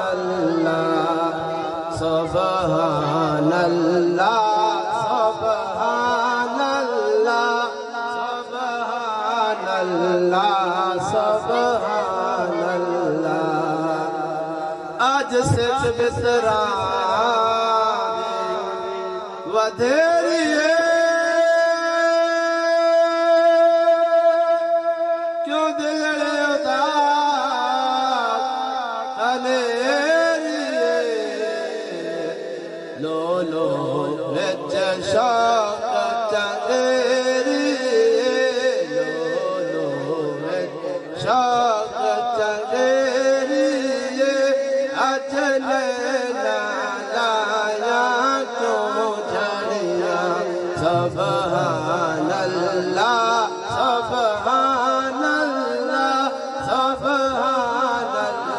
Subhanallah, Subhanallah, Subhanallah, Subhanallah. आज से बिसरा वधेरी है क्यों दिल उदास अनेरी लो लो विच शौक चंदेरी लो लो विच शौक चंदेरी अजले